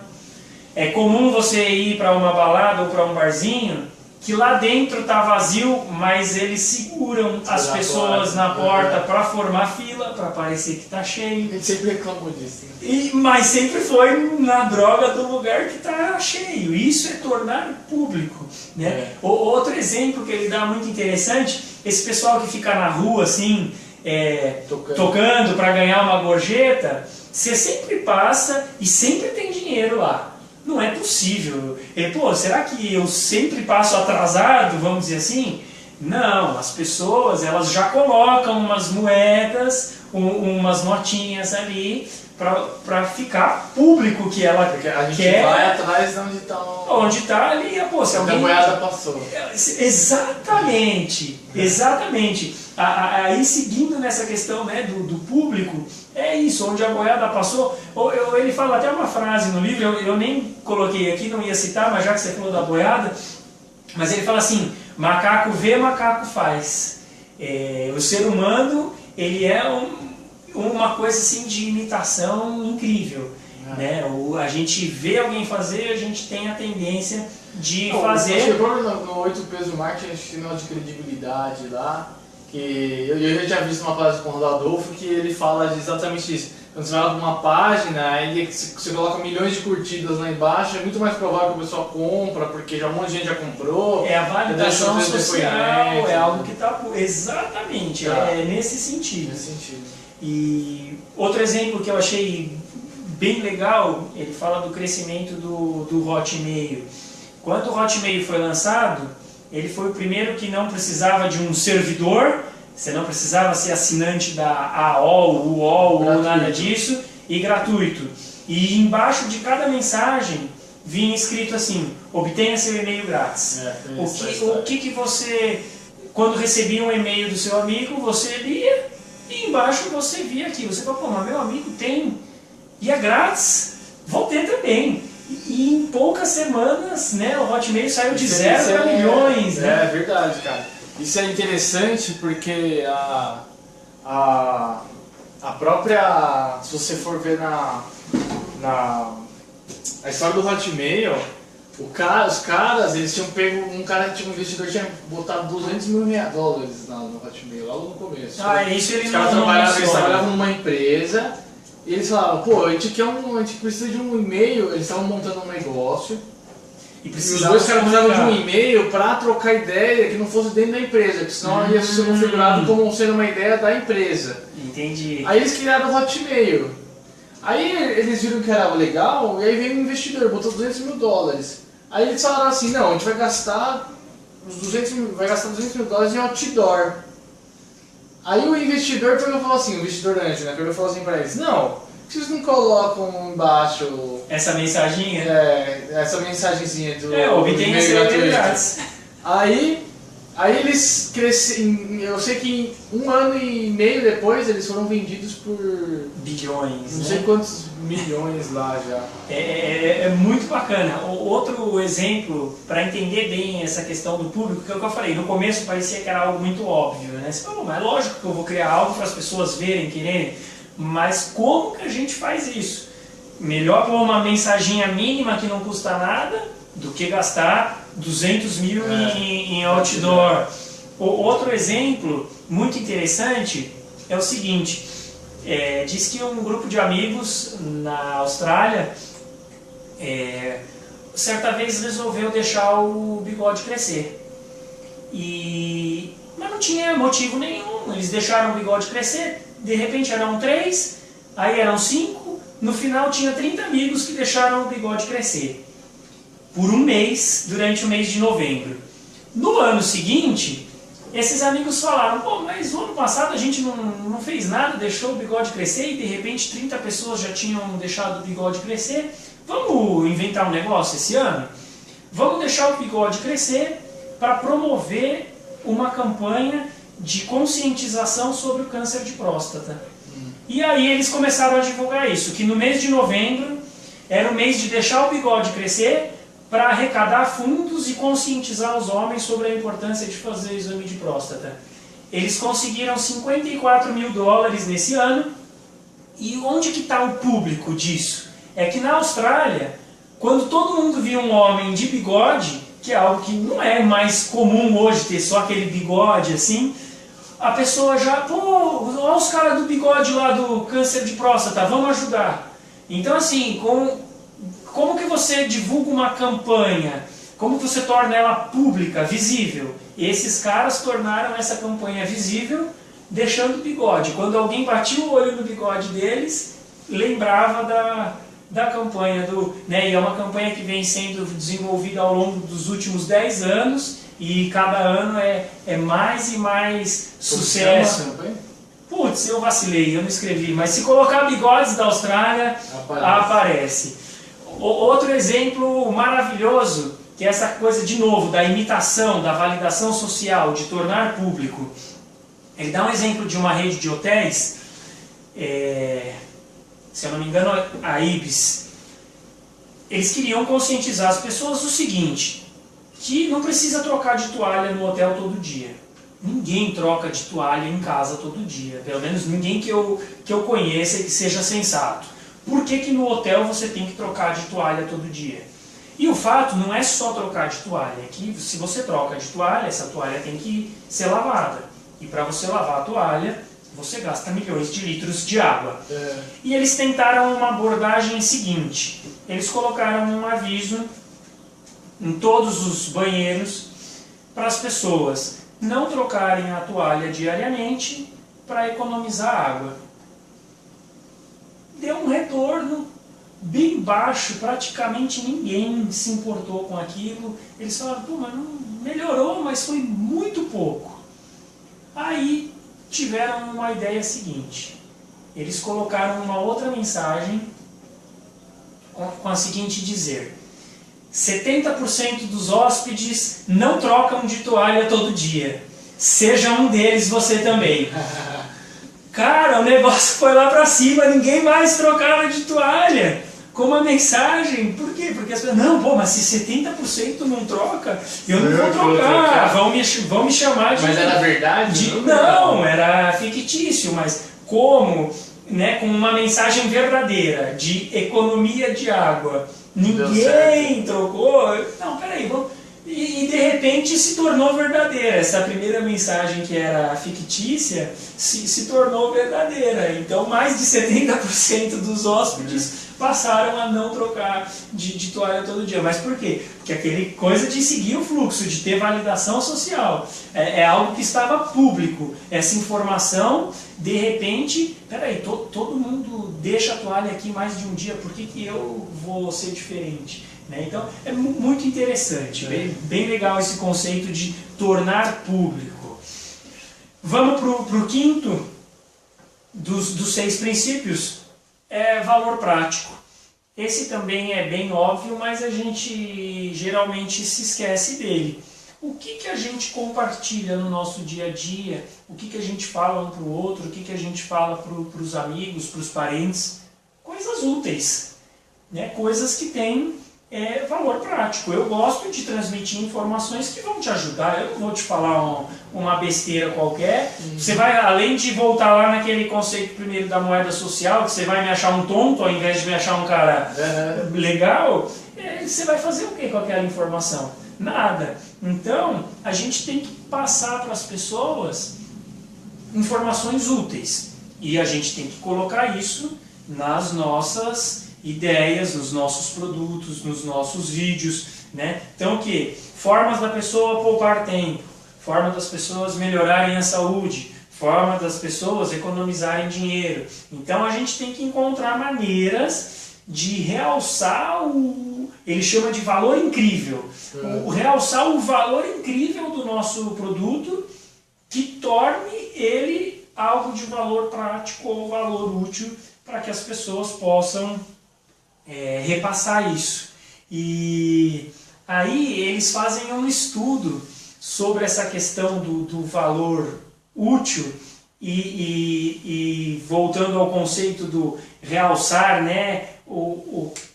É comum você ir para uma balada ou para um barzinho que lá dentro tá vazio, mas eles seguram as pessoas na porta para formar fila, para parecer que tá cheio. A gente sempre reclamou disso. Mas sempre foi na droga do lugar que tá cheio. Isso é tornar público, né? Outro exemplo que ele dá muito interessante, esse pessoal que fica na rua assim, tocando para ganhar uma gorjeta, você sempre passa e sempre tem dinheiro lá. Não é possível. Será que eu sempre passo atrasado, vamos dizer assim? Não, as pessoas elas já colocam umas moedas, umas notinhas ali para ficar público que ela porque a gente quer. Vai atrás de onde está Onde está ali, se alguém... a boiada passou. Exatamente, exatamente. Aí seguindo nessa questão, né, do público, é isso, onde a boiada passou. Ele fala até uma frase no livro, eu nem coloquei aqui, não ia citar, mas já que você falou da boiada, mas ele fala assim, macaco vê, macaco faz. O ser humano, ele é uma coisa assim de imitação incrível. Né? A gente vê alguém fazer, a gente tem a tendência de fazer. Chegou no 8 pesos marketing, acho que sinal de credibilidade lá, que eu já tinha visto uma palestra com o Rodolfo que ele fala exatamente isso. Quando você vai lá para uma página, aí você coloca milhões de curtidas lá embaixo, é muito mais provável que a pessoa compra, porque já um monte de gente já comprou. É a validação social, é algo que está... Exatamente, é nesse sentido. E outro exemplo que eu achei bem legal, ele fala do crescimento do Hotmail. Quando o Hotmail foi lançado, ele foi o primeiro que não precisava de um servidor, você não precisava ser assinante da AOL, UOL ou nada disso, e gratuito. E embaixo de cada mensagem vinha escrito assim, obtenha seu e-mail grátis. O que você, quando recebia um e-mail do seu amigo, você lia e embaixo você via aqui. Você fala, mas meu amigo tem, e é grátis, vou ter também. E em poucas semanas, né, o Hotmail saiu de 0 para milhões. Né? É verdade, cara. Isso é interessante porque a própria, se você for ver a história do Hotmail, os caras, eles tinham pego, um investidor tinha botado $200 mil no Hotmail, logo no começo. Isso ele os caras trabalhavam numa empresa, e eles falavam, a gente precisa de um e-mail, eles estavam montando um negócio, e os dois caras precisavam de um e-mail para trocar ideia que não fosse dentro da empresa, porque senão ia ser configurado como sendo uma ideia da empresa. Entendi. Aí eles criaram o Hotmail. Aí eles viram que era legal, e aí veio um investidor, botou $200 mil. Aí eles falaram assim, não, a gente vai gastar $200 mil em outdoor. Aí o investidor falou assim, o investidor anjo, né, falou assim para eles, não, vocês não colocam embaixo essa mensaginha? Essa mensagenzinha do obtenha seu e-mail grátis. Aí eles cresceram, eu sei que em 1 ano e meio depois eles foram vendidos por bilhões, não sei quantos milhões lá já. É muito bacana. Outro exemplo, para entender bem essa questão do público, que é o que eu falei, no começo parecia que era algo muito óbvio, né? Você falou, mas é lógico que eu vou criar algo para as pessoas verem, quererem, mas como que a gente faz isso? Melhor pôr uma mensaginha mínima que não custa nada do que gastar 200 mil em outdoor. Outro exemplo muito interessante é o seguinte, diz que um grupo de amigos na Austrália certa vez resolveu deixar o bigode crescer. Mas não tinha motivo nenhum, eles deixaram o bigode crescer, de repente eram 3, aí eram 5, no final tinha 30 amigos que deixaram o bigode crescer. Por um mês, durante o mês de novembro. No ano seguinte, esses amigos falaram, mas no ano passado a gente não fez nada, deixou o bigode crescer e de repente 30 pessoas já tinham deixado o bigode crescer. Vamos inventar um negócio esse ano? Vamos deixar o bigode crescer para promover uma campanha de conscientização sobre o câncer de próstata. E aí eles começaram a divulgar isso, que no mês de novembro era o mês de deixar o bigode crescer para arrecadar fundos e conscientizar os homens sobre a importância de fazer o exame de próstata. Eles conseguiram $54 mil nesse ano. E onde que está o público disso? É que na Austrália, quando todo mundo via um homem de bigode, que é algo que não é mais comum hoje, ter só aquele bigode assim, a pessoa já, pô, olha os caras do bigode lá do câncer de próstata, vamos ajudar. Então assim, como que você divulga uma campanha? Como você torna ela pública, visível? Esses caras tornaram essa campanha visível deixando o bigode. Quando alguém batia o olho no bigode deles, lembrava da campanha né? E é uma campanha que vem sendo desenvolvida ao longo dos últimos 10 anos e cada ano é mais e mais sucesso. Putz, eu vacilei, eu não escrevi, mas se colocar bigodes da Austrália, aparece. Outro exemplo maravilhoso, que é essa coisa de novo da imitação, da validação social, de tornar público. Ele dá um exemplo de uma rede de hotéis, se eu não me engano, a Ibis. Eles queriam conscientizar as pessoas do seguinte, que não precisa trocar de toalha no hotel todo dia. Ninguém troca de toalha em casa todo dia, pelo menos ninguém que eu conheça e que seja sensato. Por que no hotel você tem que trocar de toalha todo dia? E o fato não é só trocar de toalha, é que se você troca de toalha, essa toalha tem que ser lavada. E para você lavar a toalha, você gasta milhões de litros de água. E eles tentaram uma abordagem seguinte. Eles colocaram um aviso em todos os banheiros para as pessoas não trocarem a toalha diariamente para economizar água. Deu um retorno bem baixo, praticamente ninguém se importou com aquilo. Eles falaram, pô, mas não melhorou, mas foi muito pouco. Aí tiveram uma ideia seguinte, eles colocaram uma outra mensagem com a seguinte dizer, 70% dos hóspedes não trocam de toalha todo dia, seja um deles você também. Cara, o negócio foi lá pra cima, ninguém mais trocava de toalha. Com uma mensagem, por quê? Porque as pessoas, não, pô, mas se 70% não troca, eu não vou trocar, vão me chamar de... Mas era verdade? Não, era fictício, mas como, né, com uma mensagem verdadeira de economia de água, ninguém trocou, não, peraí, vamos... E de repente se tornou verdadeira. Essa primeira mensagem que era fictícia se tornou verdadeira. Então mais de 70% dos hóspedes passaram a não trocar de toalha todo dia. Mas por quê? Porque aquele coisa de seguir o fluxo, de ter validação social, é algo que estava público. Essa informação, de repente, peraí, todo mundo deixa a toalha aqui mais de um dia, por que eu vou ser diferente? Então, é muito interessante, bem legal esse conceito de tornar público. Vamos para o quinto dos 6 princípios, é valor prático. Esse também é bem óbvio, mas a gente geralmente se esquece dele. O que a gente compartilha no nosso dia a dia, o que a gente fala um para o outro, o que a gente fala para os amigos, para os parentes, coisas úteis, né? Coisas que têm valor prático. Eu gosto de transmitir informações que vão te ajudar. Eu não vou te falar uma besteira qualquer. Você vai, além de voltar lá naquele conceito primeiro da moeda social, que você vai me achar um tonto ao invés de me achar um cara legal, você vai fazer o que com aquela informação? Nada. Então, a gente tem que passar para as pessoas informações úteis. E a gente tem que colocar isso nas nossas ideias, nos nossos produtos, nos nossos vídeos, né? Então, formas da pessoa poupar tempo, forma das pessoas melhorarem a saúde, forma das pessoas economizarem dinheiro. Então, a gente tem que encontrar maneiras de realçar ele chama de valor incrível, realçar o valor incrível do nosso produto que torne ele algo de valor prático ou valor útil para que as pessoas possam repassar isso. E aí eles fazem um estudo sobre essa questão do valor útil e voltando ao conceito do realçar, né?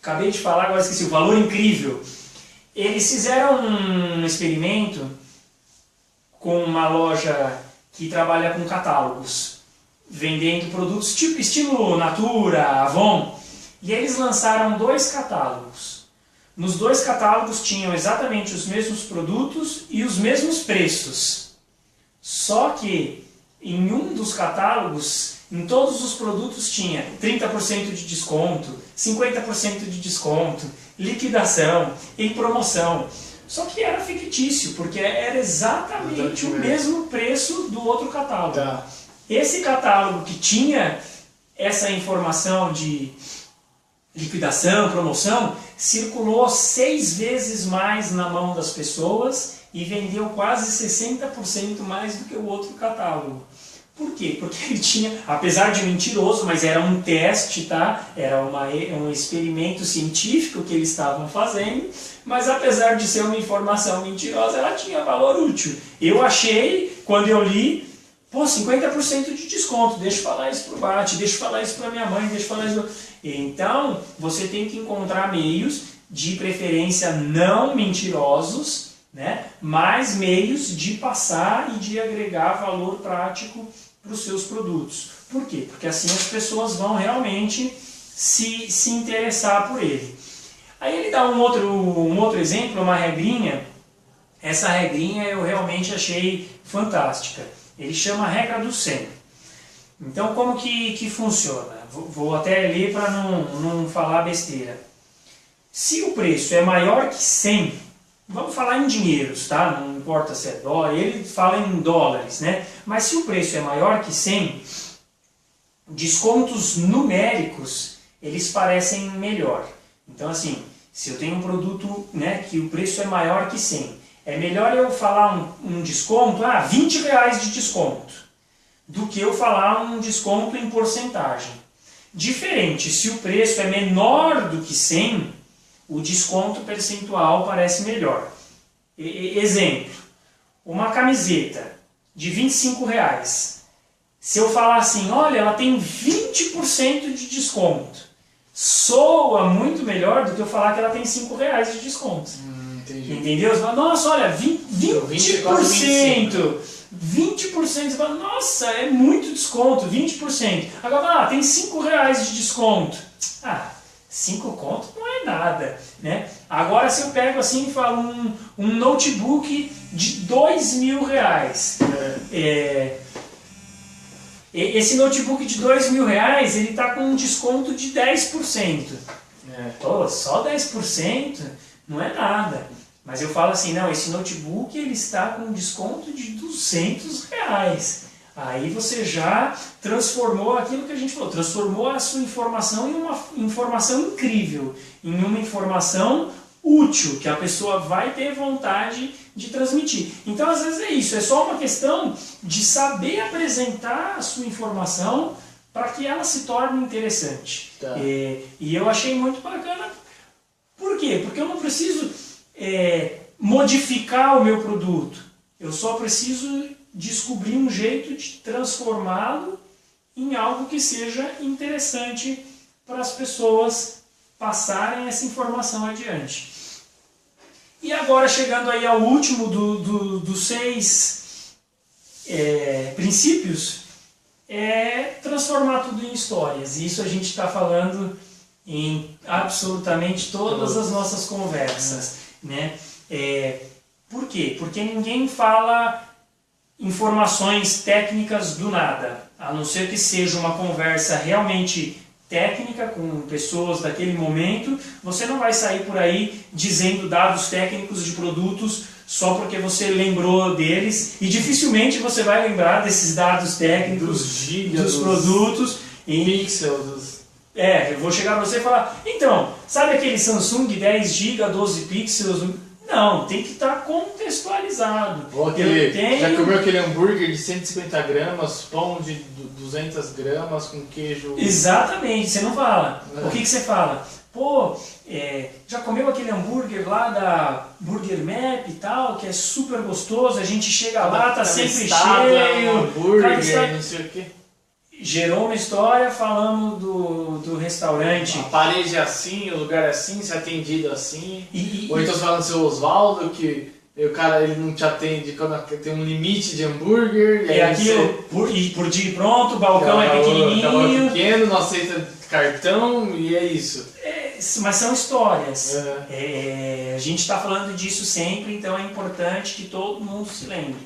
Acabei de falar, agora esqueci, o valor incrível. Eles fizeram um experimento com uma loja que trabalha com catálogos, vendendo produtos tipo estilo Natura, Avon. E eles lançaram 2 catálogos. Nos dois catálogos tinham exatamente os mesmos produtos e os mesmos preços. Só que em um dos catálogos, em todos os produtos tinha 30% de desconto, 50% de desconto, liquidação, em promoção. Só que era fictício, porque era exatamente o mesmo preço do outro catálogo. Tá. Esse catálogo que tinha essa informação de liquidação, promoção, circulou 6 vezes mais na mão das pessoas e vendeu quase 60% mais do que o outro catálogo. Por quê? Porque ele tinha, apesar de mentiroso, mas era um teste, tá? Era um experimento científico que eles estavam fazendo, mas apesar de ser uma informação mentirosa, ela tinha valor útil. Eu achei, quando eu li, 50% de desconto, deixa eu falar isso pro Bate, deixa eu falar isso para minha mãe, deixa eu falar isso... Então, você tem que encontrar meios, de preferência não mentirosos, né? Mas meios de passar e de agregar valor prático para os seus produtos. Por quê? Porque assim as pessoas vão realmente se interessar por ele. Aí ele dá um outro exemplo, uma regrinha. Essa regrinha eu realmente achei fantástica. Ele chama a regra do 100. Então como que funciona? Vou até ler para não falar besteira. Se o preço é maior que 100, vamos falar em dinheiros, tá? Não importa se é dólar, ele fala em dólares, né? Mas se o preço é maior que 100, descontos numéricos, eles parecem melhor. Então assim, se eu tenho um produto, né, que o preço é maior que 100, é melhor eu falar um desconto, R$20 de desconto, do que eu falar um desconto em porcentagem. Diferente, se o preço é menor do que 100, o desconto percentual parece melhor. Exemplo, uma camiseta de R$25. Se eu falar assim, olha, ela tem 20% de desconto, soa muito melhor do que eu falar que ela tem R$5 de desconto. Entendi. Entendeu? Você fala, nossa, olha, 20%. 20%, você fala, nossa, é muito desconto, 20%. Agora, tem R$5 de desconto. 5 conto não é nada, né? Agora, se eu pego assim e falo um notebook de R$2.000, esse notebook de R$2.000, ele está com um desconto de 10%. Pô, só 10% não é nada. Mas eu falo assim, não, esse notebook ele está com um desconto de R$200. Aí você já transformou aquilo que a gente falou, transformou a sua informação em uma informação incrível, em uma informação útil, que a pessoa vai ter vontade de transmitir. Então, às vezes é isso, é só uma questão de saber apresentar a sua informação para que ela se torne interessante. Tá. E eu achei muito bacana. Por quê? Porque eu não preciso modificar o meu produto. Eu só preciso descobrir um jeito de transformá-lo em algo que seja interessante para as pessoas passarem essa informação adiante. E agora, chegando aí ao último dos 6 princípios, é transformar tudo em histórias. E isso a gente está falando em absolutamente todas as nossas conversas, né? Por quê? Porque ninguém fala informações técnicas do nada, a não ser que seja uma conversa realmente técnica com pessoas daquele momento. Você não vai sair por aí dizendo dados técnicos de produtos só porque você lembrou deles, e dificilmente você vai lembrar desses dados técnicos dos produtos. Pixels. Eu vou chegar para você e falar, então, sabe aquele Samsung 10 GB, 12 pixels? Não, tem que estar contextualizado. Já comeu aquele hambúrguer de 150 gramas, pão de 200 gramas com queijo... Exatamente, você não fala. O que você fala? Pô, já comeu aquele hambúrguer lá da Burger Map e tal, que é super gostoso, a gente chega lá, tá sempre cheio... hambúrguer, não sei o quê. Gerou uma história falando do restaurante. A parede é assim, o lugar é assim, ser atendido assim. Ou então você fala no seu Osvaldo que o cara ele não te atende quando tem um limite de hambúrguer. E aquilo, por dia pronto, o balcão é pequenininho. Pequeno, não aceita cartão e é isso. mas são histórias. Uhum. A gente está falando disso sempre, então é importante que todo mundo se lembre.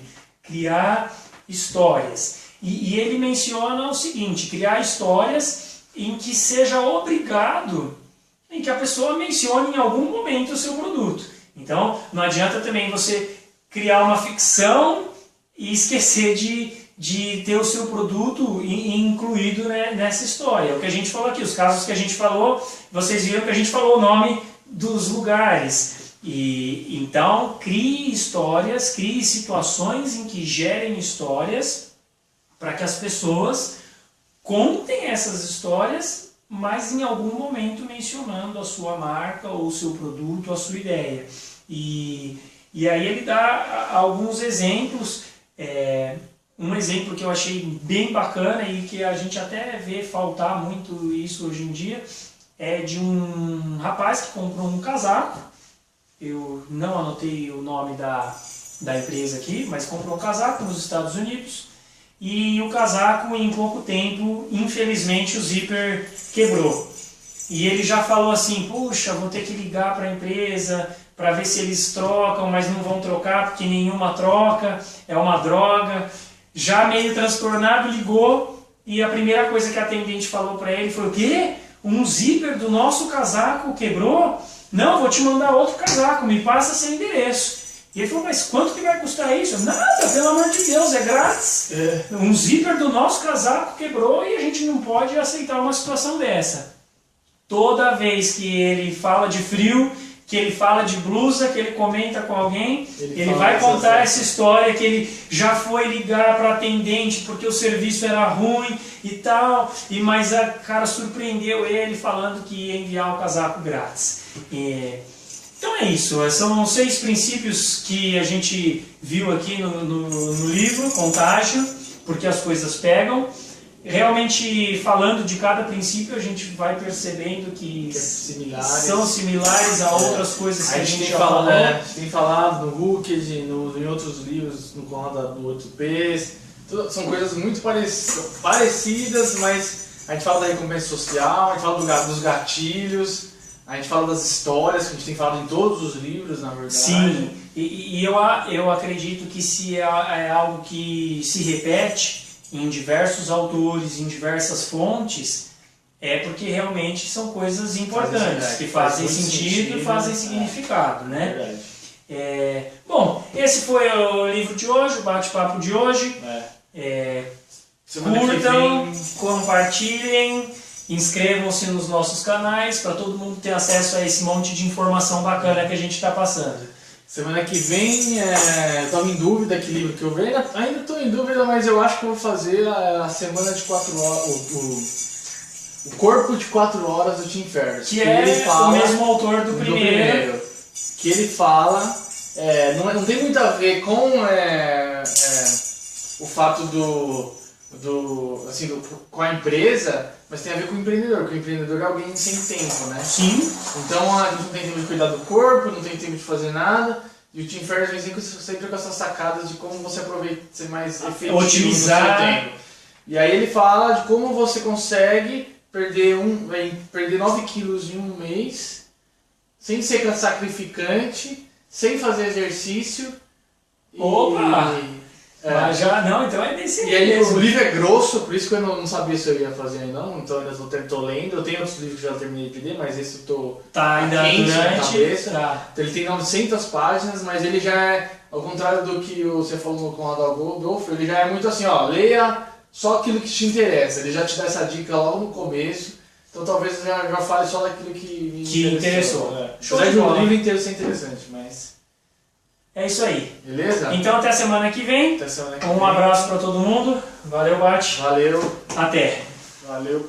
Criar histórias. E ele menciona o seguinte, criar histórias em que seja obrigado, em que a pessoa mencione em algum momento o seu produto. Então, não adianta também você criar uma ficção e esquecer de ter o seu produto incluído, né, nessa história. O que a gente falou aqui, os casos que a gente falou, vocês viram que a gente falou o nome dos lugares. E então, crie histórias, crie situações em que gerem histórias para que as pessoas contem essas histórias, mas em algum momento mencionando a sua marca, ou o seu produto, a sua ideia. E aí ele dá alguns exemplos. Um exemplo que eu achei bem bacana e que a gente até vê faltar muito isso hoje em dia é de um rapaz que comprou um casaco. Eu não anotei o nome da empresa aqui, mas comprou um casaco nos Estados Unidos e o casaco em pouco tempo, infelizmente, o zíper quebrou. E ele já falou assim, puxa, vou ter que ligar para a empresa para ver se eles trocam, mas não vão trocar porque nenhuma troca, é uma droga. Já meio transtornado, ligou e a primeira coisa que a atendente falou para ele foi: o quê? Um zíper do nosso casaco quebrou? Não, vou te mandar outro casaco, me passa seu endereço. E ele falou: mas quanto que vai custar isso? Nada, pelo amor de Deus, é grátis. Um zíper do nosso casaco quebrou e a gente não pode aceitar uma situação dessa. Toda vez que ele fala de frio, que ele fala de blusa, que ele comenta com alguém, ele vai contar essa história que ele já foi ligar para atendente porque o serviço era ruim e tal, mas a cara surpreendeu ele falando que ia enviar o casaco grátis. Então é isso, são 6 princípios que a gente viu aqui no livro, Contágio, porque as coisas pegam. Realmente, falando de cada princípio, a gente vai percebendo que são similares a outras coisas que a gente já falou. A gente tem falado no Hooked, em outros livros, no Conrado do 8Ps. São coisas muito parecidas, mas a gente fala da recompensa social, a gente fala dos gatilhos, a gente fala das histórias, que a gente tem falado em todos os livros, na verdade. Sim, e eu acredito que se é algo que se repete em diversos autores, em diversas fontes, é porque realmente são coisas importantes, que fazem sentido e fazem significado, né? Bom, esse foi o livro de hoje, o bate-papo de hoje. Curtam, compartilhem, inscrevam-se nos nossos canais para todo mundo ter acesso a esse monte de informação bacana que a gente está passando. Semana que vem, eu estava em dúvida que livro que eu vejo, ainda estou em dúvida, mas eu acho que eu vou fazer a semana de 4 horas, o Corpo de 4 Horas do Tim Ferriss. Que é o mesmo autor do primeiro. Que ele fala, não tem muito a ver com o fato com a empresa, mas tem a ver com o empreendedor, porque o empreendedor é alguém sem tempo, né? Sim. Então a gente não tem tempo de cuidar do corpo, não tem tempo de fazer nada, e o Tim Ferriss vem sempre com essas sacadas de como você aproveita, ser mais efetivo otimizar no seu tempo. E aí ele fala de como você consegue perder 9 quilos em um mês, sem ser sacrificante, sem fazer exercício. Opa! Mas já, não, então é desse E aí o livro é grosso, por isso que eu não sabia se eu ia fazer ainda não, então ainda estou lendo. Eu tenho outros livros que já terminei de ler, mas esse eu estou ainda quente na cabeça. Tá. Então ele tem 900 páginas, mas ele já é, ao contrário do que você falou no Conrado Adolfo, ele já é muito assim, leia só aquilo que te interessa. Ele já te dá essa dica logo no começo, então talvez eu já fale só daquilo que me interessou. Show de bola. O livro inteiro ser interessante, mas... É isso aí. Beleza? Então até a semana que vem. Até semana que vem. Um abraço para todo mundo. Valeu, Bate. Valeu. Até. Valeu.